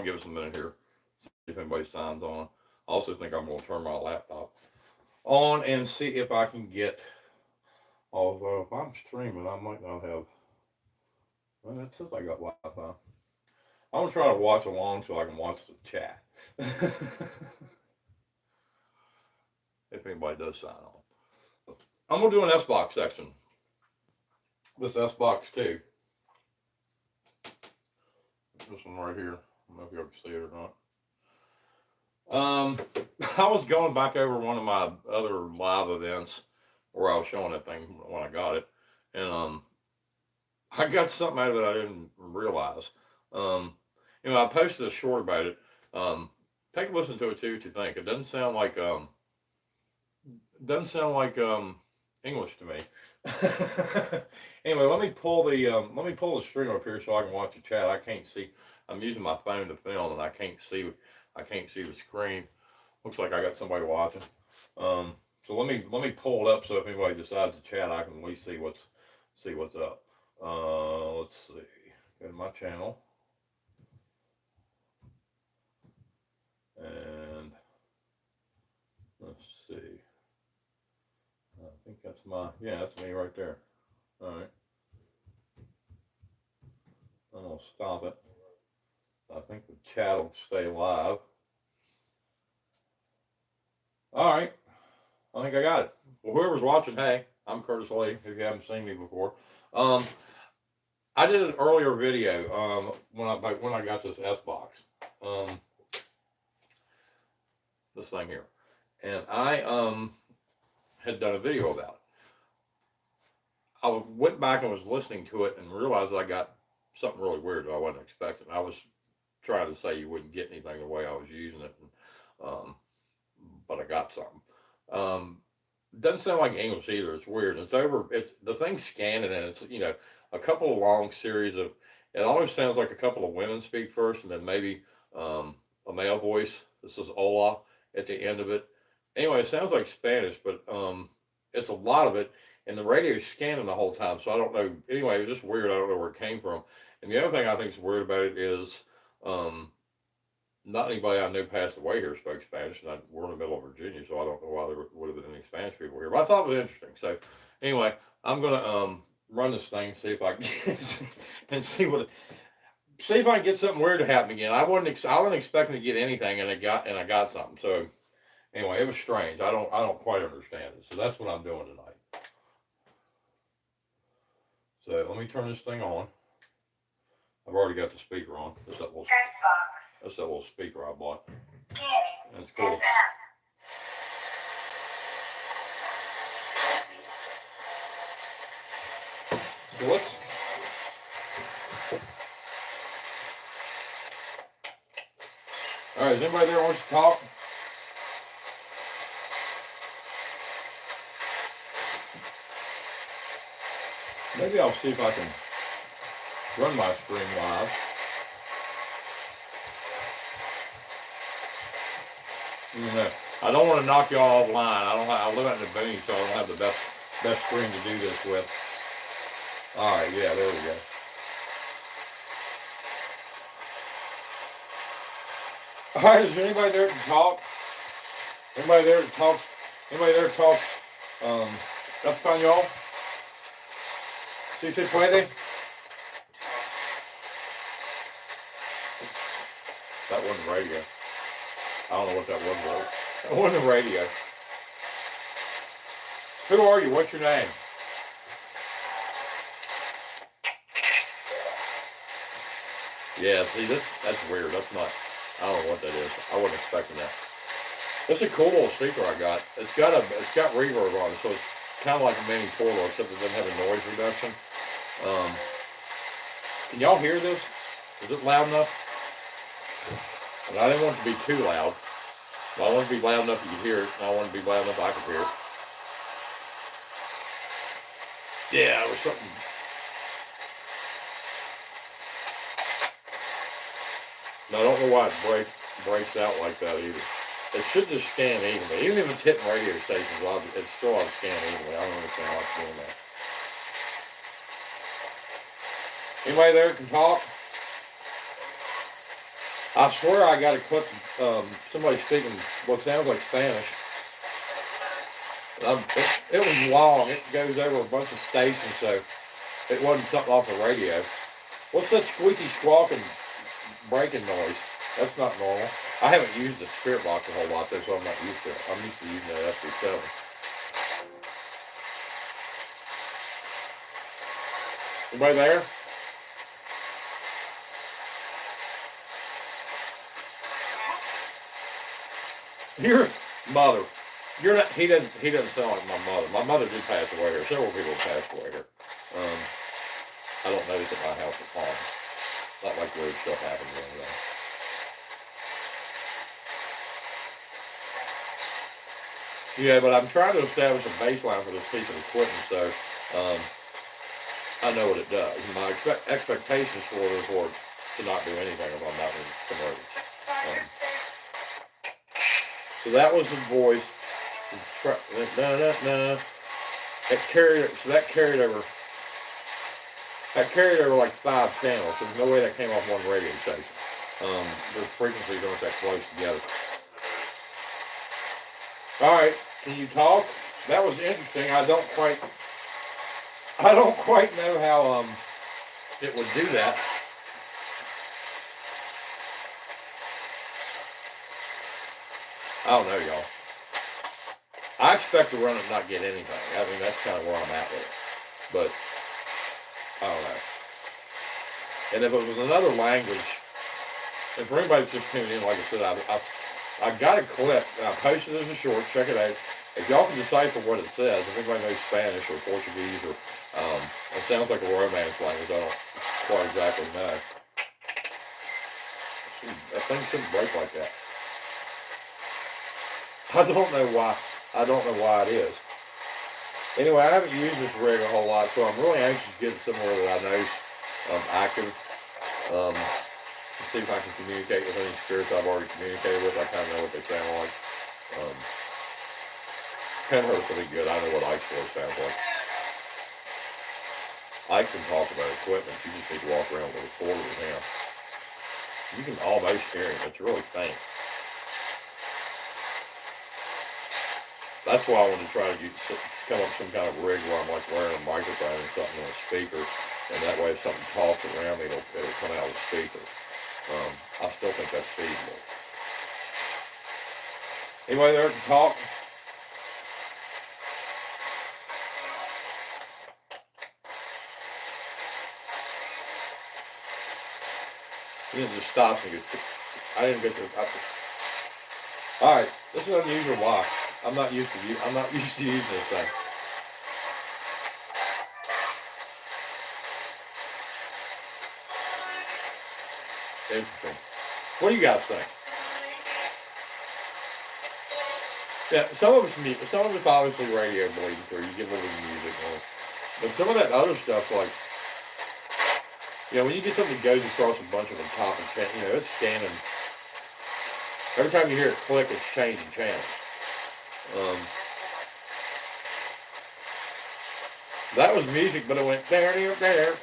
give us a minute here, see if anybody signs on. I also think I'm going to turn my laptop on and see if I can get. Although if I'm streaming, I might not have. Well, that says I got Wi-Fi. I'm gonna try to watch along so I can watch the chat. If anybody does sign on, I'm gonna do an Sbox section. This Sbox too. This one right here. I don't know if you ever see it or not. I was going back over one of my other live events where I was showing that thing when I got it, and I got something out of it I didn't realize. Um, I posted a short about it. Take a listen to it, see what you think. It doesn't sound like English to me. Anyway, let me pull the string up here so I can watch the chat. I can't see. I'm using my phone to film, and I can't see the screen. Looks like I got somebody watching. So let me pull it up so if anybody decides to chat, I can at least see what's up. Let's see. Go to my channel, and let's see. I think that's me right there. All right. I'm gonna stop it. I think the chat will stay live. All right. I think I got it. Well, whoever's watching, hey, I'm Curtis Lee. If you haven't seen me before, I did an earlier video when I got this Sbox, this thing here, and I had done a video about it. I went back and was listening to it and realized I got something really weird that I wasn't expecting. I was trying to say you wouldn't get anything the way I was using it, but I got something. Doesn't sound like English either. It's weird. It's the thing's scanning, and it's a couple of long series of. It almost sounds like a couple of women speak first, and then maybe a male voice. This is "Hola" at the end of it. Anyway, it sounds like Spanish, but it's a lot of it, and the radio's scanning the whole time. So I don't know. Anyway, it was just weird. I don't know where it came from. And the other thing I think is weird about it is not anybody I knew passed away here spoke Spanish, and we're in the middle of Virginia, so I don't know why there would have been any Spanish people here. But I thought it was interesting. So anyway, I'm gonna run this thing, see if I can and see if I can get something weird to happen again. I wasn't expecting to get anything, and I got something. So anyway, it was strange. I don't quite understand it. So that's what I'm doing tonight. So let me turn this thing on. I've already got the speaker on. That's that little speaker I bought. That's cool. So let's. All right, is anybody there wants to talk? Maybe I'll see if I can run my stream live. I don't want to knock y'all offline. I live out in the boonies, so I don't have the best screen to do this with. All right, yeah, there we go. All right, is there anybody there to talk? Anybody there that talks? Español? ¿Sí se puede? That wasn't radio. I don't know what that was, though. That wasn't the radio. Who are you? What's your name? Yeah, see, that's weird. That's not, I don't know what that is. I wasn't expecting that. It's a cool little speaker I got. It's got reverb on it, so it's kind of like a mini portal, except it doesn't have a noise reduction. Can y'all hear this? Is it loud enough? And I didn't want it to be too loud. But I want it to be loud enough you can hear it, and I want it to be loud enough I can hear it. Yeah, it was something. No, I don't know why it breaks out like that either. It should just scan evenly. Even if it's hitting radio stations, it's still on scan evenly. I don't understand why it's doing that. Anybody there can talk? I swear I got a clip of somebody speaking what sounds like Spanish. It was long. It goes over a bunch of stations, so it wasn't something off the radio. What's that squeaky squawking breaking noise? That's not normal. I haven't used the spirit box a whole lot though, so I'm not used to it. I'm used to using the SB7. Anybody there? Your mother. You're not. He doesn't. He doesn't sound like my mother. My mother did pass away here. Several people passed away here. I don't notice that my house is haunted. Not like weird stuff happens or anything. Yeah, but I'm trying to establish a baseline for this piece of equipment, so um, I know what it does. My expectations for it is for it to not do anything if I'm not in converters. So that was the voice. It carried. So that carried over. That carried over like 5 channels. There's no way that came off one radio station. Those frequencies aren't that close together. All right, can you talk? That was interesting. I don't quite know how it would do that. I don't know, y'all. I expect to run it and not get anything. I mean, that's kind of where I'm at with it. But I don't know. And if it was another language, and for anybody that's just tuning in, like I said, I got a clip, and I posted it as a short. Check it out. If y'all can decipher what it says, if anybody knows Spanish or Portuguese or it sounds like a romance language, I don't quite exactly know. That thing shouldn't break like that. I don't know why. I don't know why it is. Anyway, I haven't used this rig a whole lot, so I'm really anxious to get it somewhere that I know is active. To see if I can communicate with any spirits I've already communicated with. I kind of know what they sound like. Penhurst will be good. I know what Ike's voice sounds like. Ike can talk about equipment. You just need to walk around with a recorder with him. You can almost hear him. It's really faint. That's why I want to try to come up with some kind of rig where I'm like wearing a microphone or something on a speaker, and that way if something talks around me, it'll come out of the speaker. I still think that's feasible. Anybody there to talk? He just stops and goes, I didn't get to. All right, this is an unusual watch. I'm not used to using this thing. Interesting. What do you guys think? Yeah, some of it's obviously radio bleeding through. You get a little music on it, but some of that other stuff, like when you get something that goes across a bunch of the top of channels, it's scanning. Every time you hear it click, it's changing channels. That was music, but it went there.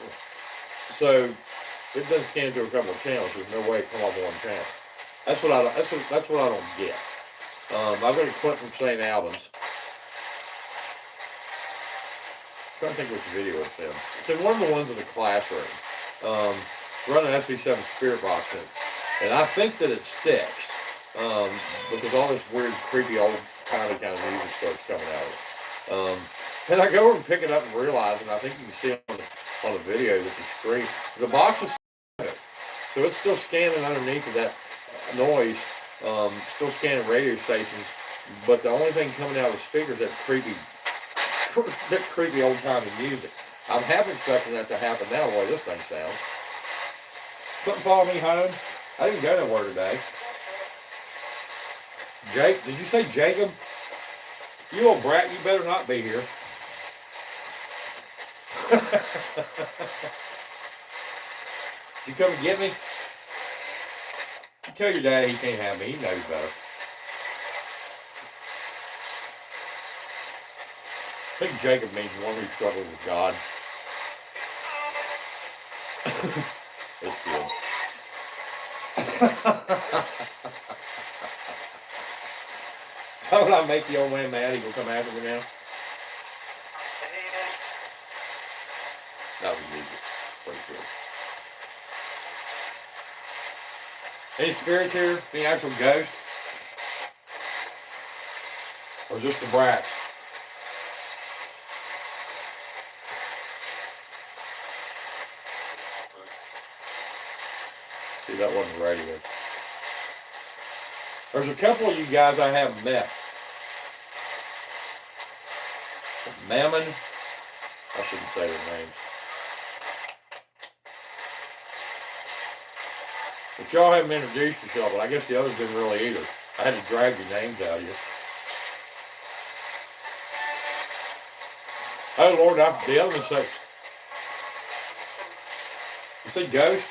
So it doesn't scan through a couple of channels. There's no way it come off one channel. That's what I don't get. I've got a clip from St. Albans. I'm trying to think which video it's in. It's in one of the ones in the classroom. Running SB7 Spirit Box in. And I think that it sticks. Because all this weird, creepy, old kind of music starts coming out of it. And I go over and pick it up and realize, and I think you can see on the video that the screen, the box is so it's still scanning underneath of that noise, still scanning radio stations, but the only thing coming out of the speakers is that creepy old-timey music. I'm half expecting that to happen now, the way this thing sounds. Something follow me home? I didn't go nowhere today. Jake, did you say Jacob? You old brat, you better not be here. You come and get me? You tell your dad he can't have me. He knows better. I think Jacob means one who struggled with God. It's good. How would I make the old man mad? He will come after me now. That was easy. Pretty cool. Any spirits here? Any actual ghosts? Or just the brats? See, that wasn't radio. There's a couple of you guys I haven't met. Mammon. I shouldn't say their names. But y'all haven't introduced yourself, but I guess the others didn't really either. I had to drag your names out of you. Oh Lord, the other one say, you say ghost?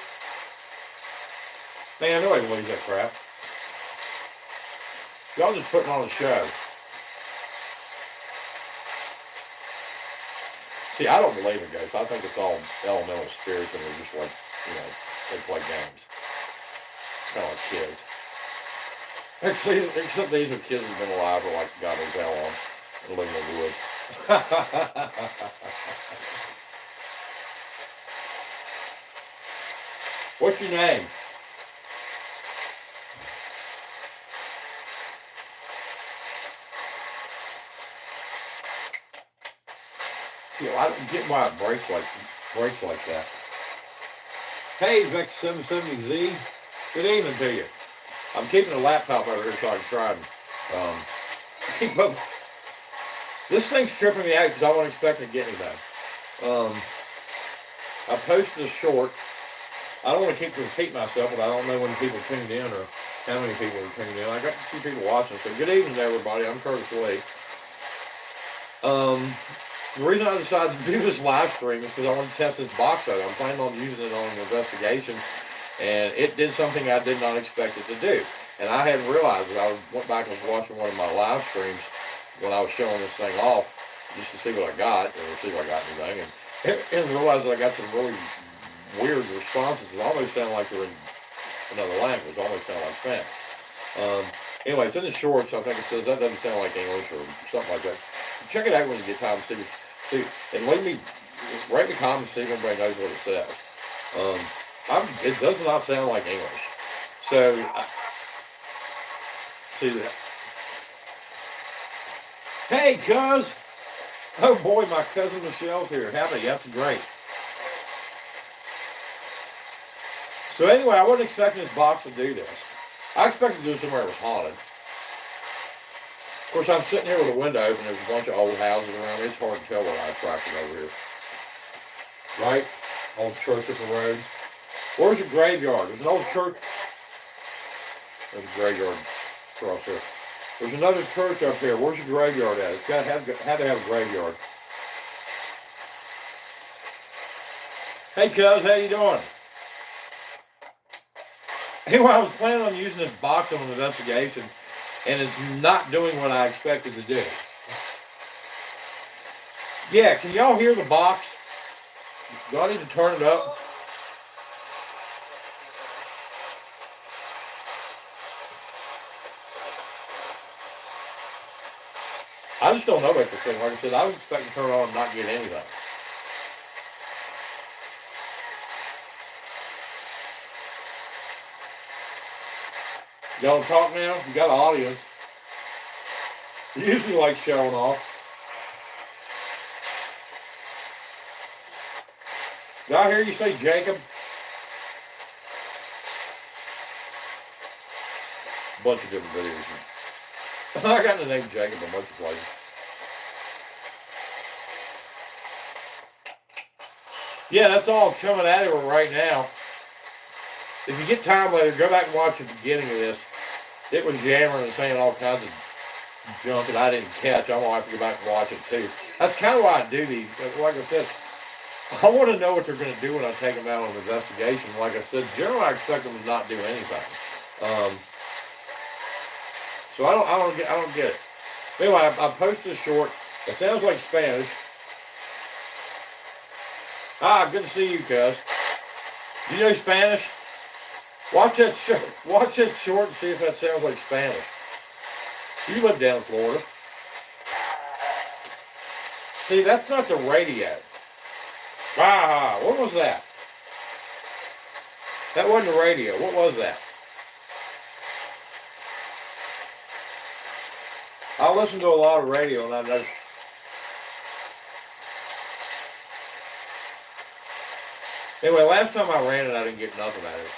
Man, nobody believes that crap. Y'all just putting on a show. See, I don't believe in ghosts. I think it's all elemental spirits and they're just like, they play games. Kind of like kids. Except these are kids who've been alive for like God knows how long and living in the woods. What's your name? See, I don't get why it breaks like that. Hey, Vex770Z. Good evening to you. I'm keeping the laptop over here so I can try and this thing's tripping me out because I wasn't expecting to get anything. I posted a short. I don't want to keep repeating myself, but I don't know when people tuned in or how many people are tuned in. I got a few people watching, so good evening to everybody. I'm Curtis Lee. The reason I decided to do this live stream is because I want to test this box out. I'm planning on using it on an investigation, and it did something I did not expect it to do. And I hadn't realized it. I went back and was watching one of my live streams when I was showing this thing off, just to see what I got, or see if I got anything, and realized that I got some really weird responses. It almost sounded like they're in another language. It almost sounded like Spanish. Anyway, it's in the shorts. I think it says that doesn't sound like English or something like that. Check it out when you get time to see, and write me comments, see if everybody knows what it says. It does not sound like English. So, see that. Hey, cuz. Oh boy, my cousin Michelle's here. Howdy, that's great. So anyway, I wasn't expecting this box to do this. I expected to do it somewhere that was haunted. Of course, I'm sitting here with a window open. There's a bunch of old houses around me. It's hard to tell what I attracted over here. Right? Old church up the road. Where's the graveyard? There's an old church. There's a graveyard across there. There's another church up here. Where's the graveyard at? It's got had to have a graveyard. Hey, cuz, how you doing? Anyway, I was planning on using this box on an investigation, and it's not doing what I expected to do. Yeah, can y'all hear the box? Do I need to turn it up? I just don't know about this thing. Like I said, I was expecting to turn it on and not get anything. Y'all talk now? You got an audience. You usually like showing off. Did I hear you say Jacob? Bunch of different videos. I got the name Jacob a bunch of places. Yeah, that's all that's coming at it right now. If you get time later, go back and watch the beginning of this. It was yammering and saying all kinds of junk that I didn't catch. I'm going to have to go back and watch it too. That's kind of why I do these. Like I said, I want to know what they're going to do when I take them out on an investigation. Like I said, generally I expect them to not do anything. So I don't get it. Anyway, I posted a short. It sounds like Spanish. Ah, good to see you, cuz. You know Spanish? Watch that short and see if that sounds like Spanish. You live down in Florida. See, that's not the radio. Ah, what was that? That wasn't the radio. What was that? I listen to a lot of radio, and I know. Anyway, last time I ran it, I didn't get nothing out of it.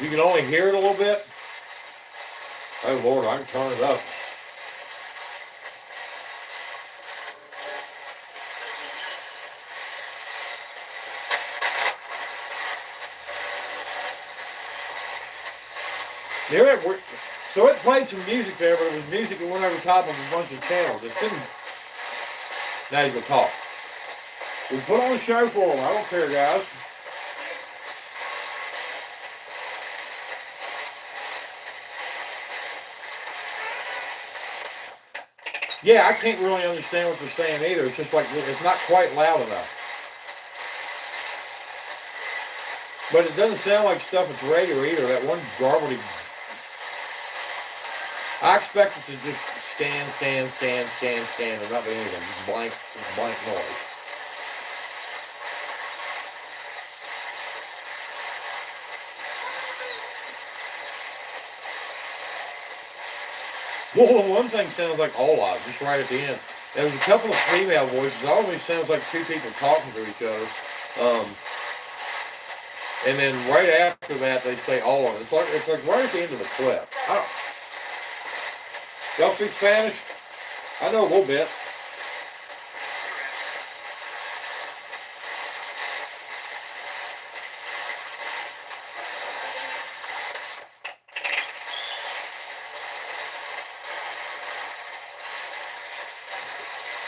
You can only hear it a little bit. Oh Lord, I can turn it up. So it played some music there, but it was music that went over top of a bunch of channels. It shouldn't. Now he's gonna talk. We put on a show for him. I don't care, guys. Yeah, I can't really understand what they're saying either. It's just like it's not quite loud enough. But it doesn't sound like stuff that's radio either. That one garbly. I expect it to just scan, and not be anything. Just blank noise. Well, the one thing sounds like Ola, just right at the end. There's a couple of female voices. It always sounds like two people talking to each other. And then right after that, they say Ola. It's like right at the end of the clip. Y'all speak Spanish? I know a little bit.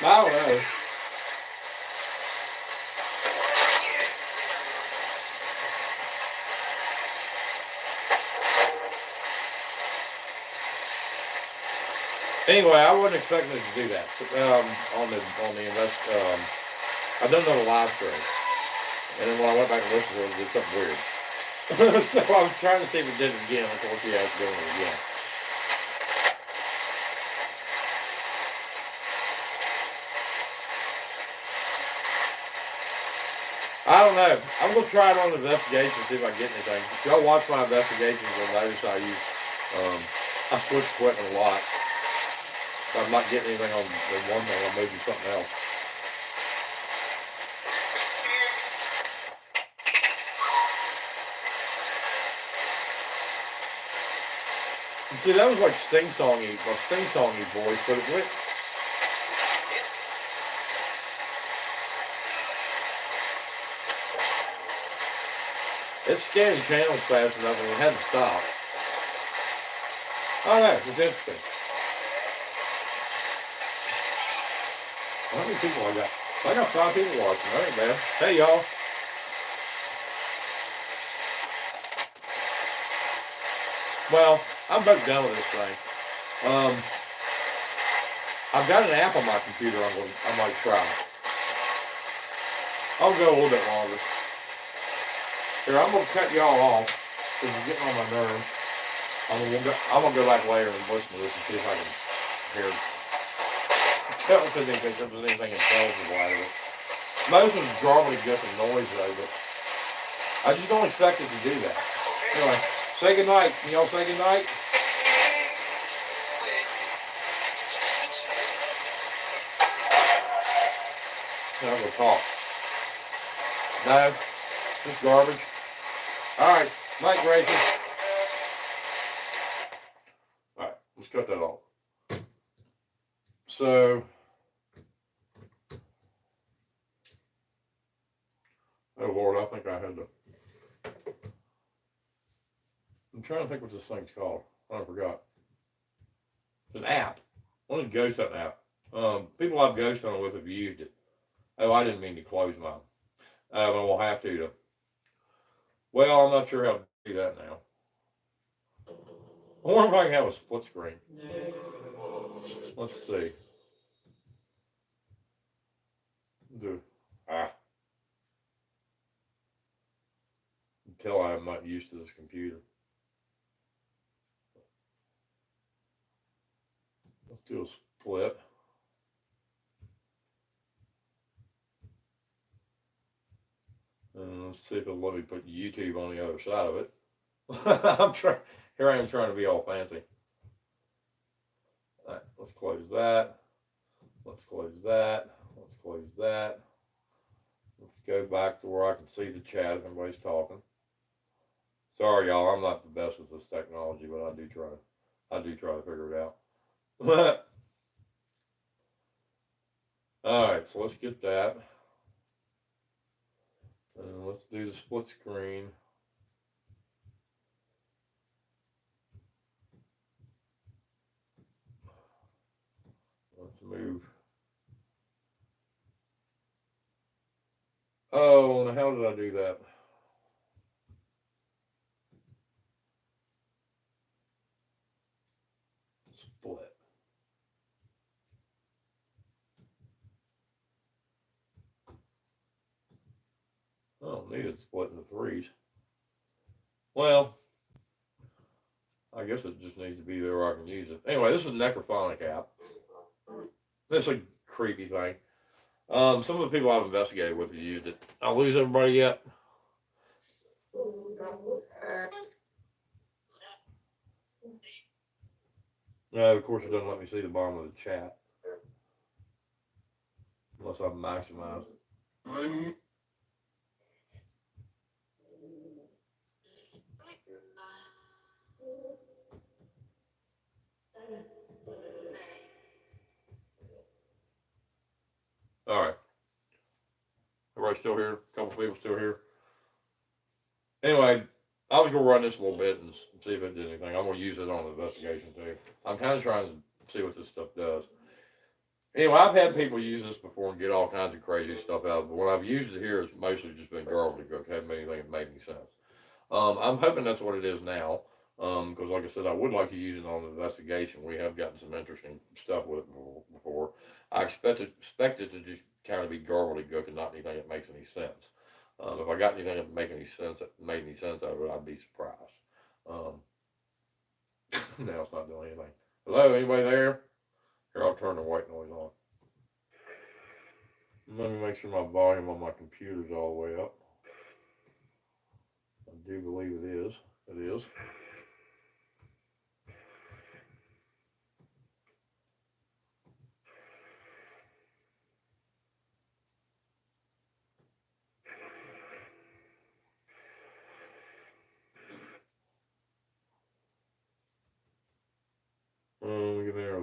I don't know. Anyway, I wasn't expecting it to do that on the invest. I done it on a live stream, and then when I went back and listened to it, it did something weird. So I was trying to see if it did it again. I thought, yeah, it's doing it again. I don't know. I'm gonna try it on the investigation, see if I get anything. If y'all watch my investigations, you'll notice I switch equipment a lot. If I'm not getting anything on one thing, I'll move to something else. See, that was like sing-songy voice, but it went. It's scanning channels fast enough, and it had to stop. I don't know. It's interesting. How many people I got? I got 5 people watching. That ain't bad. Hey, y'all. Well, I'm about done with this thing. I've got an app on my computer I might try. I'll go a little bit longer. Here, I'm going to cut y'all off because you're getting on my nerves. I'm gonna go back later and listen to this and see if I can hear. Tell if there's anything intelligible out of it. Most of it's garbly guts and noise though, but I just don't expect it to do that. Anyway, say goodnight. Can y'all say goodnight? I'm gonna talk. No, just garbage. All right, night, Gracie. All right, let's cut that off. So, oh Lord, I think I had to. I'm trying to think what this thing's called. I forgot. It's an app. One of the ghost hunting app. People I've ghost hunted with have used it. Oh, I didn't mean to close mine. But we'll have to though. Well, I'm not sure how to do that now. I wonder if I can have a split screen. Let's see. Until I'm not used to this computer. Let's do a split. And let's see if it'll let me put YouTube on the other side of it. Here I am trying to be all fancy. All right, let's close that. Let's close that. Let's close that. Let's go back to where I can see the chat if anybody's talking. Sorry, y'all, I'm not the best with this technology, but I do try to figure it out. All right, so let's get that. And let's do the split screen. Let's move. Oh, how did I do that? Split. I don't need it split into threes. Well, I guess it just needs to be there where I can use it. Anyway, this is a Necrophonic app. This is a creepy thing. Some of the people I've investigated with have used it. I'll lose everybody yet? No, of course it doesn't let me see the bottom of the chat. Unless I've maximized. All right. Everybody still here? A couple people still here? Anyway, I was going to run this a little bit and see if it did anything. I'm going to use it on the investigation too. I'm kind of trying to see what this stuff does. Anyway, I've had people use this before and get all kinds of crazy stuff out of it. But when I've used it here, it's mostly just been gobbledygook. It hasn't been anything that made any sense. I'm hoping that's what it is now. Because like I said, I would like to use it on the investigation. We have gotten some interesting stuff with it before. I expect it to just kind of be gobbledygook and not anything that makes any sense. If I got anything that made any sense out of it, I'd be surprised. Now it's not doing anything. Hello, anybody there? Here, I'll turn the white noise on. Let me make sure my volume on my computer's all the way up. I do believe it is. It is. Let me get there.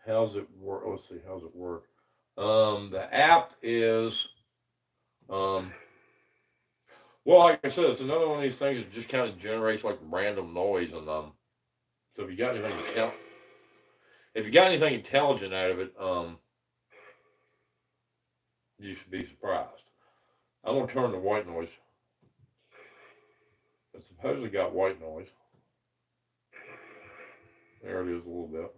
How's it work? Let's see. How's it work? The app is, well, like I said, it's another one of these things that just kind of generates like random noise, and so if you got anything intelligent out of it, you should be surprised. I'm gonna turn the white noise. It supposedly got white noise. There it is a little bit.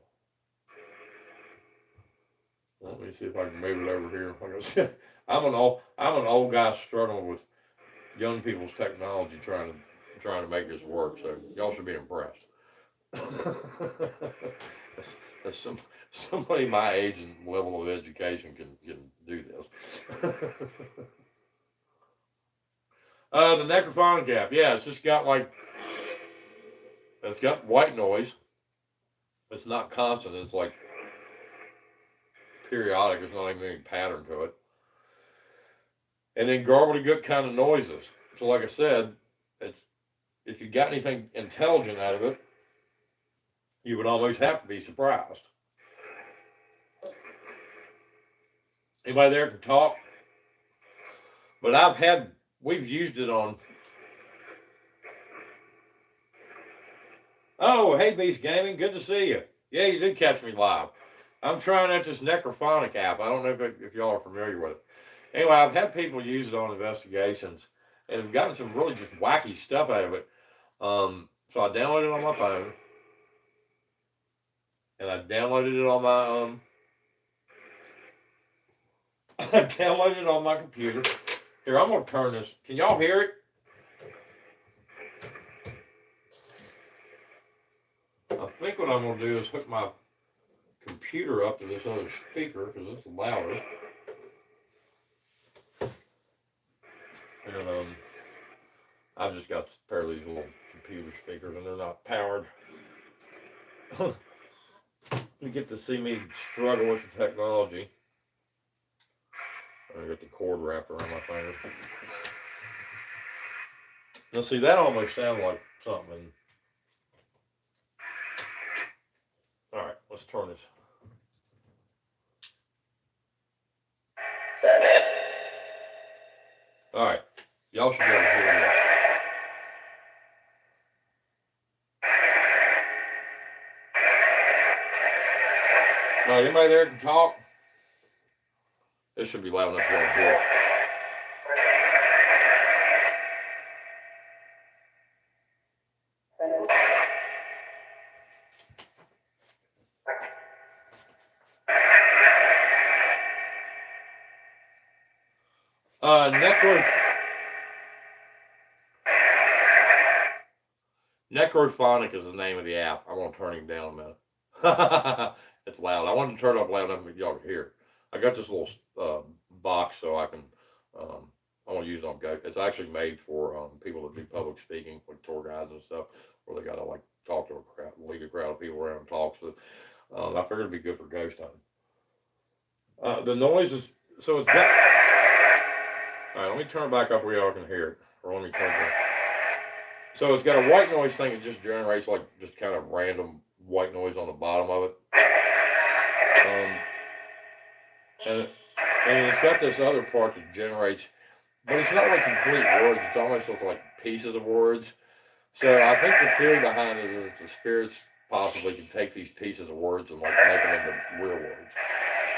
Let me see if I can move it over here. Like I said, I'm an old guy struggling with young people's technology, trying to make this work. So y'all should be impressed. That's somebody my age and level of education can do this. The Necrophonic app, yeah, it's just got it's got white noise. It's not constant. It's like periodic. There's not even any pattern to it. And then gobbledygook kind of noises. So like I said, if you got anything intelligent out of it, you would almost have to be surprised. Anybody there can talk? But we've used it on. Oh, hey Beast Gaming, good to see you. Yeah, you did catch me live. I'm trying out this Necrophonic app. I don't know if y'all are familiar with it. Anyway, I've had people use it on investigations and have gotten some really just wacky stuff out of it. So I downloaded it on my phone, and I downloaded it on my I downloaded it on my computer. Here, I'm gonna turn this. Can y'all hear it? I think what I'm gonna do is hook my computer up to this other speaker because it's louder. And I've just got a pair of these little computer speakers, and they're not powered. You get to see me struggle with the technology. I got the cord wrapped around my finger. Now, see, that almost sounds like something. All right, let's turn this. All right, y'all should be able to hear this. All right, anybody there can talk? This should be loud enough for y'all to hear it. Necrophonic is the name of the app. I'm gonna turn him down a minute. It's loud. I wanted to turn it up loud enough for y'all to hear it. I got this little box so I can. I want to use it on go. It's actually made for people that do public speaking, like tour guides and stuff, where they gotta like talk to a crowd, lead a crowd of people around and talk. So I figured it'd be good for ghost hunting. The noise is so it's got. All right, let me turn it back up where y'all can hear it, or let me turn it. So it's got a white noise thing that just generates like just kind of random white noise on the bottom of it. And it's got this other part that generates, but it's not like complete words. It's almost like pieces of words. So I think the theory behind it is that the spirits possibly can take these pieces of words and like make them into real words.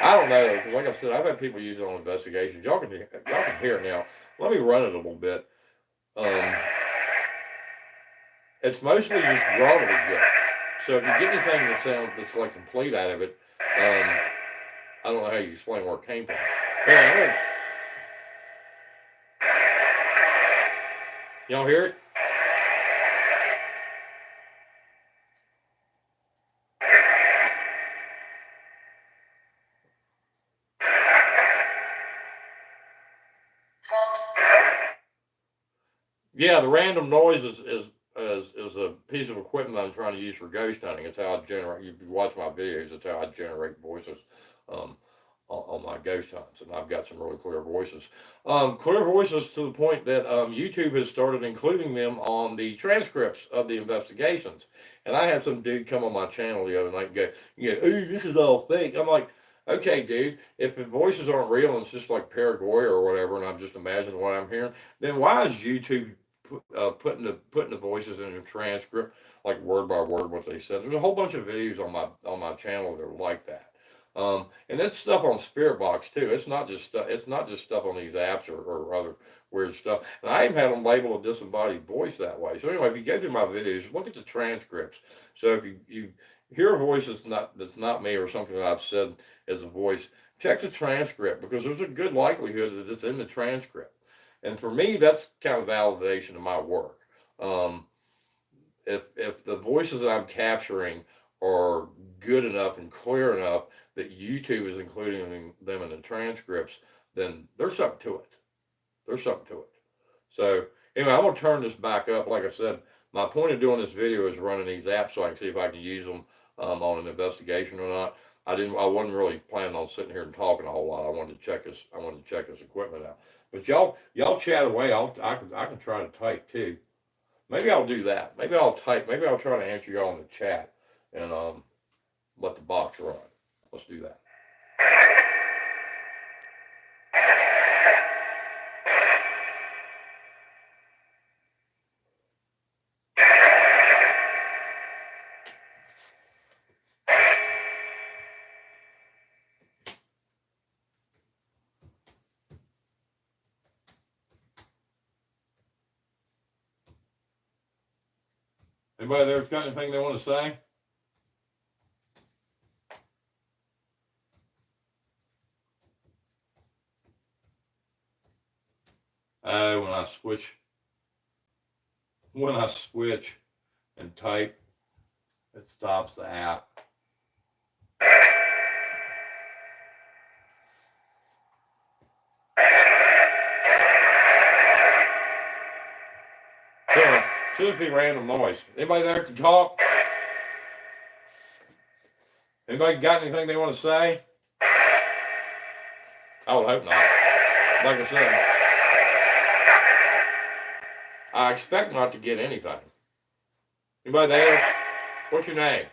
I don't know, because like I said, I've had people use it on investigations. Y'all can hear it now. Let me run it a little bit. It's mostly just gobbledygook. So if you get anything that sounds that's like complete out of it, I don't know how you explain where it came from. Hey, y'all hear it? Yeah, the random noise is a piece of equipment I'm trying to use for ghost hunting. It's how I generate. You watch my videos. It's how I generate voices on my ghost hunts, and I've got some really clear voices. Clear voices to the point that YouTube has started including them on the transcripts of the investigations. And I had some dude come on my channel the other night and go, "Hey, this is all fake." I'm like, okay, dude, if the voices aren't real and it's just like Paraguay or whatever, and I'm just imagining what I'm hearing, then why is YouTube putting the voices in the transcript like word by word what they said? There's a whole bunch of videos on my channel that are like that. And that's stuff on Sbox too. It's not just stuff. It's not just stuff on these apps or other weird stuff. And I even had them label a disembodied voice that way. So anyway, if you go through my videos, look at the transcripts. So if you hear a voice that's not me or something that I've said as a voice, check the transcript because there's a good likelihood that it's in the transcript. And for me, that's kind of validation of my work. If the voices that I'm capturing are good enough and clear enough that YouTube is including them in the transcripts, then there's something to it. There's something to it. So anyway, I'm gonna turn this back up. Like I said, my point of doing this video is running these apps so I can see if I can use them on an investigation or not. I wasn't really planning on sitting here and talking a whole lot. I wanted to check his equipment out. But y'all chat away. I can try to type too. Maybe I'll do that. Maybe I'll type. Maybe I'll try to answer y'all in the chat and let the box run. Let's do that. Anybody there's got anything they want to say? When I switch and type, it stops the app. So, should just be random noise. Anybody there can talk? Anybody got anything they want to say? I would hope not. Like I said, I expect not to get anything. Anybody there? What's your name?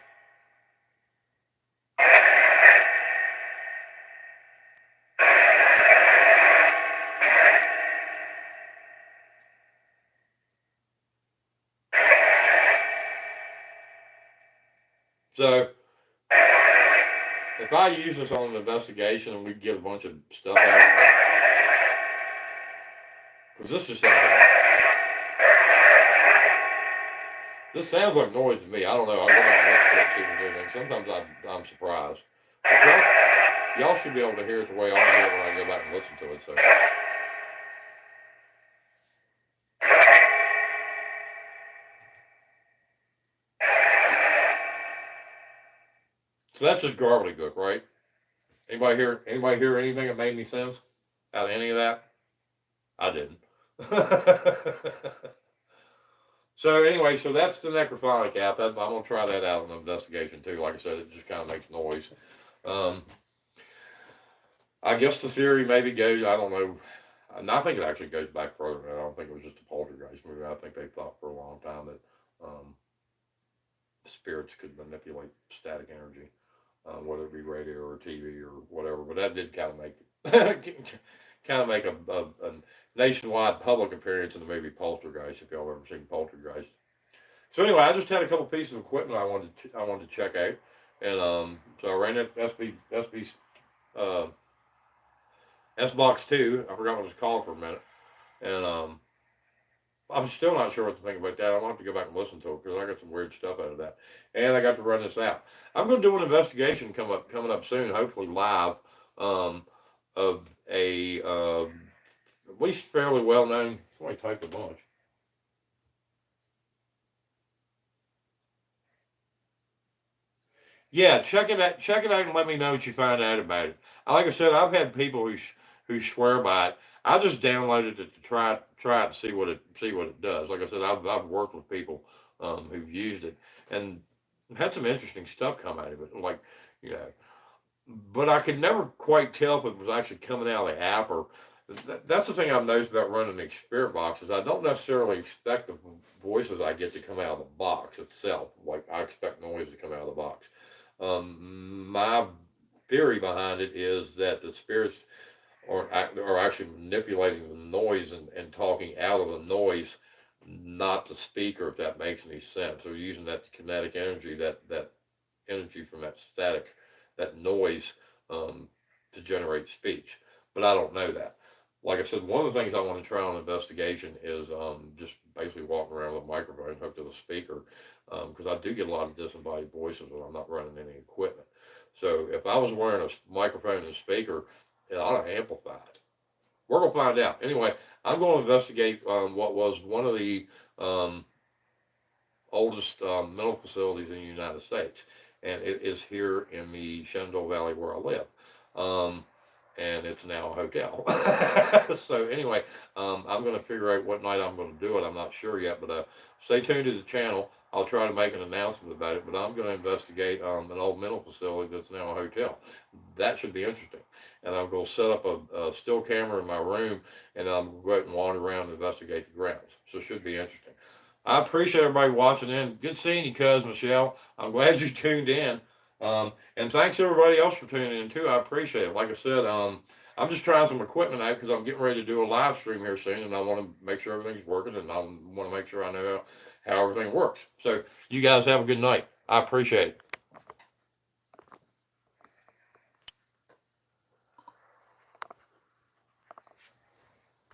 So, if I use this on an investigation and we get a bunch of stuff out of it, because this sounds like noise to me. I don't know. I go out and listen to it, see if there's anything. Sometimes I'm surprised. But y'all should be able to hear it the way I hear it when I go back and listen to it. So that's just gobbledygook, right? Anybody hear anything that made any sense out of any of that? I didn't. So anyway, so that's the necrophonic app. I'm gonna try that out in the investigation too. Like I said, it just kind of makes noise. I guess the theory maybe goes, I don't know. And I think it actually goes back further than that. I don't think it was just a poltergeist movie. I think they thought for a long time that spirits could manipulate static energy, whether it be radio or TV or whatever. But that did kind of make a nationwide public appearance in the movie Poltergeist, if y'all ever seen Poltergeist. So anyway, I just had a couple pieces of equipment I wanted to check out, and so I ran that Sbox 2. I forgot what it's called for a minute, and I'm still not sure what to think about that. I'm gonna have to go back and listen to it because I got some weird stuff out of that, and I got to run this out. I'm going to do an investigation coming up soon, hopefully live, of a at least fairly well known. Somebody typed a bunch. Yeah, check it out. Check it out and let me know what you find out about it. Like I said, I've had people who swear by it. I just downloaded it to try it and see what it does. Like I said, I've worked with people who've used it and had some interesting stuff come out of it. Like, you know, but I could never quite tell if it was actually coming out of the app or. That's the thing I've noticed about running the spirit boxes. I don't necessarily expect the voices I get to come out of the box itself. Like I expect noise to come out of the box. My theory behind it is that the spirits are actually manipulating the noise and talking out of the noise, not the speaker, if that makes any sense. So using that kinetic energy, that energy from that static, that noise, to generate speech. But I don't know that. Like I said, one of the things I want to try on investigation is just basically walking around with a microphone hooked to the speaker, because I do get a lot of disembodied voices when I'm not running any equipment. So if I was wearing a microphone and speaker, it ought to amplify it. We're going to find out. Anyway, I'm going to investigate what was one of the oldest mental facilities in the United States, and it is here in the Shenandoah Valley where I live. And it's now a hotel. So anyway, I'm going to figure out what night I'm going to do it. I'm not sure yet, but stay tuned to the channel. I'll try to make an announcement about it, but I'm going to investigate an old mental facility that's now a hotel. That should be interesting. And I'm going to set up a still camera in my room, and I'm going to go out and wander around and investigate the grounds. So it should be interesting. I appreciate everybody watching in. Good seeing you, Cuz Michelle. I'm glad you tuned in. And thanks everybody else for tuning in too. I appreciate it. Like I said, I'm just trying some equipment out because I'm getting ready to do a live stream here soon, and I want to make sure everything's working, and I want to make sure I know how everything works. So you guys have a good night. I appreciate it.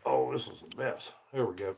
Oh, this is a mess. Here we go.